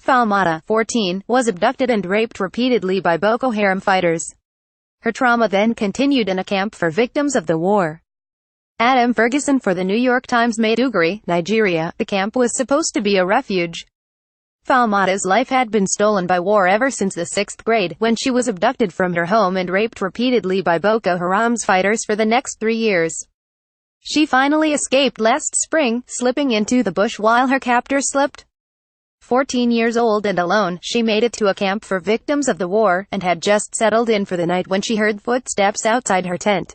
Falmata, 14, was abducted and raped repeatedly by Boko Haram fighters. Her trauma then continued in a camp for victims of the war. Ferguson for the New York Times Maiduguri, Nigeria. The camp was supposed to be a refuge. Falmata's life had been stolen by war ever since the 6th grade, when she was abducted from her home and raped repeatedly by Boko Haram's fighters for the next 3 years. She finally escaped last spring, slipping into the bush while her captors slept. 14 years old and alone, she made it to a camp for victims of the war, and had just settled in for the night when she heard footsteps outside her tent.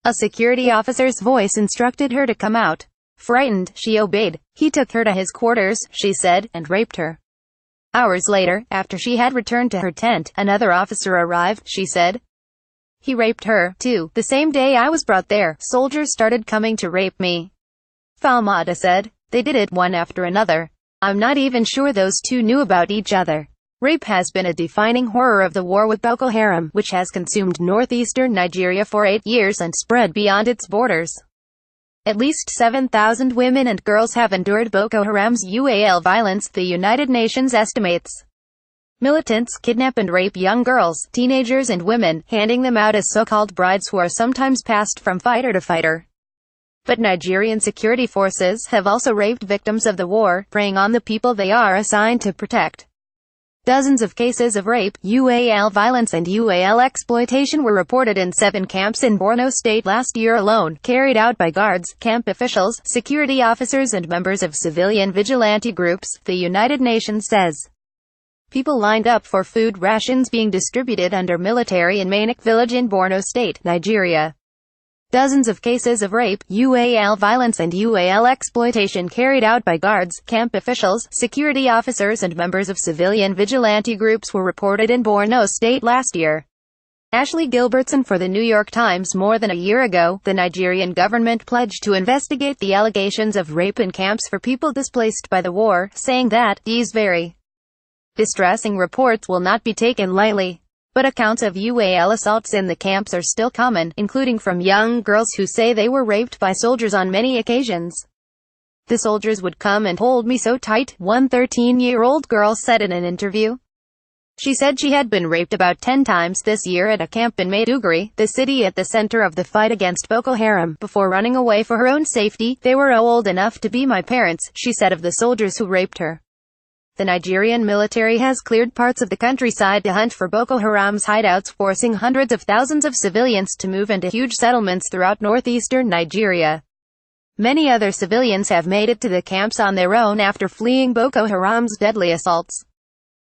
A security officer's voice instructed her to come out. Frightened, she obeyed. He took her to his quarters, she said, and raped her. Hours later, after she had returned to her tent, another officer arrived, she said. He raped her, too. The same day I was brought there, soldiers started coming to rape me. Falmata said. They did it one after another. I'm not even sure those two knew about each other. Rape has been a defining horror of the war with Boko Haram, which has consumed northeastern Nigeria for 8 years and spread beyond its borders. At least 7,000 women and girls have endured Boko Haram's UAL violence, the United Nations estimates. Militants kidnap and rape young girls, teenagers and women, handing them out as so-called brides who are sometimes passed from fighter to fighter. But Nigerian security forces have also raped victims of the war, preying on the people they are assigned to protect. Dozens of cases of rape, UAL violence and UAL exploitation were reported in 7 camps in Borno State last year alone, carried out by guards, camp officials, security officers and members of civilian vigilante groups, the United Nations says. People lined up for food rations being distributed under military in Mainik village in Borno State, Nigeria. Dozens of cases of rape, UAL violence and UAL exploitation carried out by guards, camp officials, security officers and members of civilian vigilante groups were reported in Borno State last year. Ashley Gilbertson for the New York Times. More than a year ago, the Nigerian government pledged to investigate the allegations of rape in camps for people displaced by the war, saying that these very distressing reports will not be taken lightly. But accounts of UAL assaults in the camps are still common, including from young girls who say they were raped by soldiers on many occasions. The soldiers would come and hold me so tight, one 13-year-old girl said in an interview. She said she had been raped about 10 times this year at a camp in Maiduguri, the city at the center of the fight against Boko Haram, before running away for her own safety. They were old enough to be my parents, she said of the soldiers who raped her. The Nigerian military has cleared parts of the countryside to hunt for Boko Haram's hideouts, forcing hundreds of thousands of civilians to move into huge settlements throughout northeastern Nigeria. Many other civilians have made it to the camps on their own after fleeing Boko Haram's deadly assaults.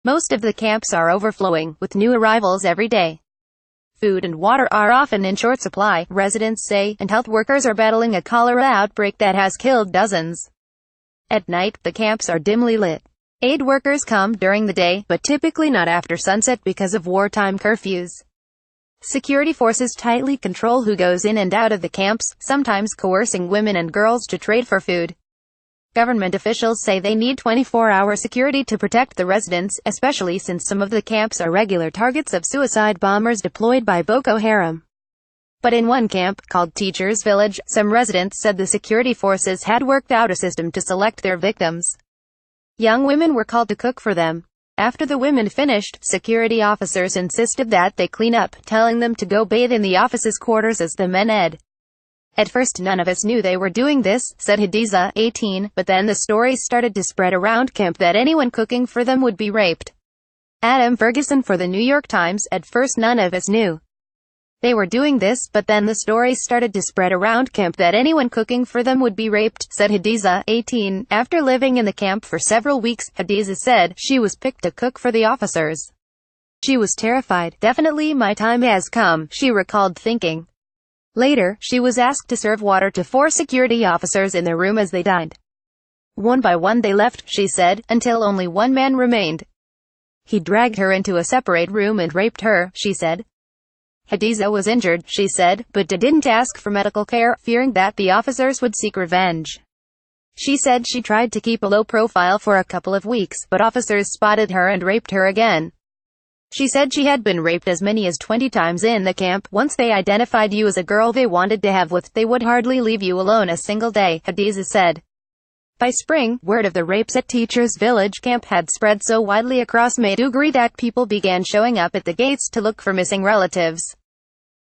Most of the camps are overflowing, with new arrivals every day. Food and water are often in short supply, residents say, and health workers are battling a cholera outbreak that has killed dozens. At night, the camps are dimly lit. Aid workers come during the day, but typically not after sunset because of wartime curfews. Security forces tightly control who goes in and out of the camps, sometimes coercing women and girls to trade for food. Government officials say they need 24-hour security to protect the residents, especially since some of the camps are regular targets of suicide bombers deployed by Boko Haram. But in one camp, called Teachers Village, some residents said the security forces had worked out a system to select their victims. Young women were called to cook for them. After the women finished, security officers insisted that they clean up, telling them to go bathe in the officers' quarters as the men ed. At first none of us knew they were doing this, said Hadiza, 18, but then the stories started to spread around camp that anyone cooking for them would be raped. Ferguson for the New York Times. At first none of us knew they were doing this, but then the stories started to spread around camp that anyone cooking for them would be raped, said Hadiza, 18. After living in the camp for several weeks, Hadiza said, she was picked to cook for the officers. She was terrified. Definitely my time has come, she recalled thinking. Later, she was asked to serve water to 4 security officers in their room as they dined. One by one they left, she said, until only one man remained. He dragged her into a separate room and raped her, she said. Hadiza was injured, she said, but didn't ask for medical care, fearing that the officers would seek revenge. She said she tried to keep a low profile for a couple of weeks, but officers spotted her and raped her again. She said she had been raped as many as 20 times in the camp. Once they identified you as a girl they wanted to have with, they would hardly leave you alone a single day, Hadiza said. By spring, word of the rapes at Teachers Village camp had spread so widely across Maiduguri that people began showing up at the gates to look for missing relatives.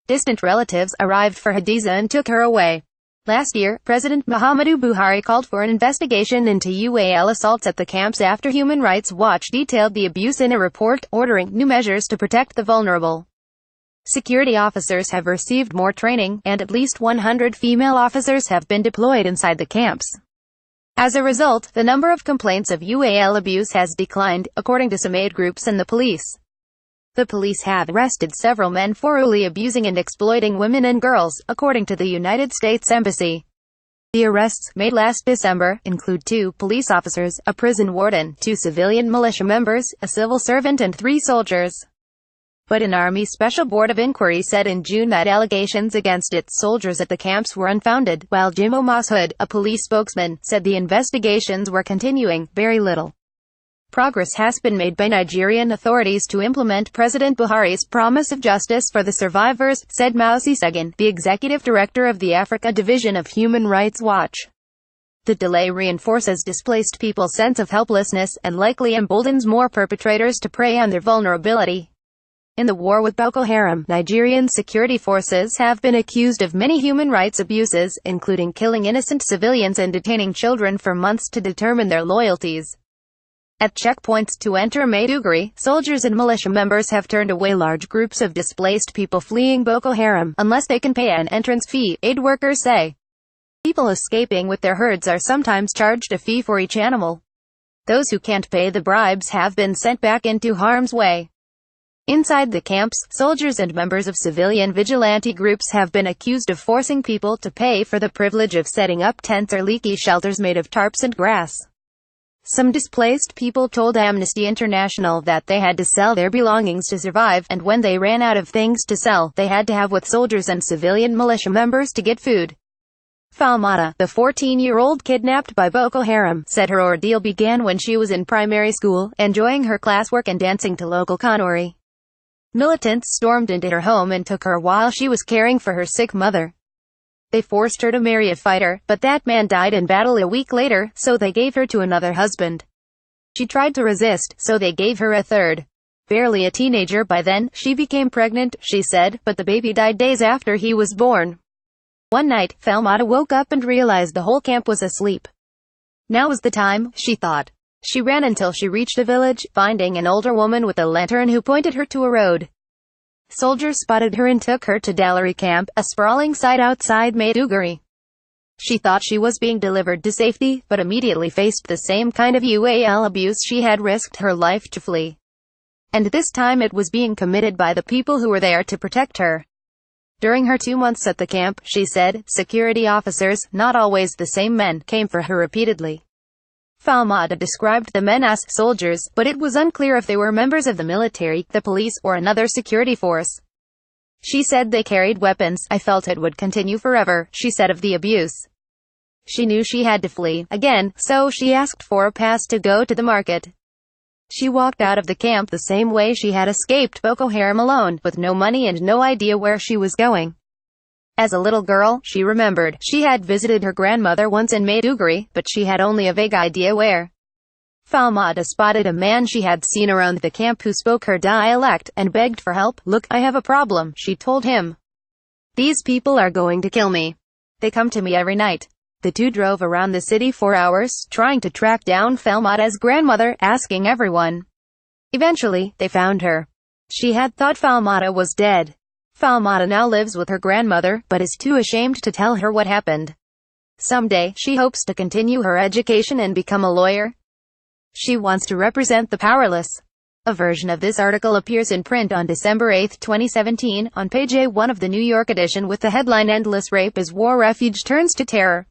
Distant relatives arrived for Hadiza and took her away. Last year, President Muhammadu Buhari called for an investigation into UAL assaults at the camps after Human Rights Watch detailed the abuse in a report, ordering new measures to protect the vulnerable. Security officers have received more training, and at least 100 female officers have been deployed inside the camps. As a result, the number of complaints of UAL abuse has declined, according to some aid groups and the police. The police have arrested several men for cruelly abusing and exploiting women and girls, according to the United States Embassy. The arrests, made last December, include 2 police officers, a prison warden, 2 civilian militia members, a civil servant and 3 soldiers. But an Army Special Board of Inquiry said in June that allegations against its soldiers at the camps were unfounded, while Jimo Mashood, a police spokesman, said the investigations were continuing. Very little progress has been made by Nigerian authorities to implement President Buhari's promise of justice for the survivors, said Mausi Segun, the executive director of the Africa Division of Human Rights Watch. The delay reinforces displaced people's sense of helplessness, and likely emboldens more perpetrators to prey on their vulnerability. In the war with Boko Haram, Nigerian security forces have been accused of many human rights abuses, including killing innocent civilians and detaining children for months to determine their loyalties. At checkpoints to enter Maiduguri, soldiers and militia members have turned away large groups of displaced people fleeing Boko Haram, unless they can pay an entrance fee, aid workers say. People escaping with their herds are sometimes charged a fee for each animal. Those who can't pay the bribes have been sent back into harm's way. Inside the camps, soldiers and members of civilian vigilante groups have been accused of forcing people to pay for the privilege of setting up tents or leaky shelters made of tarps and grass. Some displaced people told Amnesty International that they had to sell their belongings to survive, and when they ran out of things to sell, they had to have with soldiers and civilian militia members to get food. Falmata, the 14-year-old kidnapped by Boko Haram, said her ordeal began when she was in primary school, enjoying her classwork and dancing to local kanuri. Militants stormed into her home and took her while she was caring for her sick mother. They forced her to marry a fighter, but that man died in battle a week later, so they gave her to another husband. She tried to resist, so they gave her a third. Barely a teenager by then, she became pregnant, she said, but the baby died days after he was born. One night, Falmata woke up and realized the whole camp was asleep. Now was the time, she thought. She ran until she reached a village, finding an older woman with a lantern who pointed her to a road. Soldiers spotted her and took her to Dalari camp, a sprawling site outside Maiduguri. She thought she was being delivered to safety, but immediately faced the same kind of UAL abuse she had risked her life to flee. And this time it was being committed by the people who were there to protect her. During her 2 months at the camp, she said, security officers, not always the same men, came for her repeatedly. Falmata described the men as soldiers, but it was unclear if they were members of the military, the police, or another security force. She said they carried weapons. I felt it would continue forever, she said of the abuse. She knew she had to flee again, so she asked for a pass to go to the market. She walked out of the camp the same way she had escaped Boko Haram alone, with no money and no idea where she was going. As a little girl, she remembered, she had visited her grandmother once in Maiduguri, but she had only a vague idea where. Falmata spotted a man she had seen around the camp who spoke her dialect, and begged for help. Look, I have a problem, she told him. These people are going to kill me. They come to me every night. The two drove around the city for hours, trying to track down Falmata's grandmother, asking everyone. Eventually, they found her. She had thought Falmata was dead. Falmata now lives with her grandmother, but is too ashamed to tell her what happened. Someday, she hopes to continue her education and become a lawyer. She wants to represent the powerless. A version of this article appears in print on December 8, 2017, on page A1 of the New York edition with the headline Endless Rape as War Refuge Turns to Terror.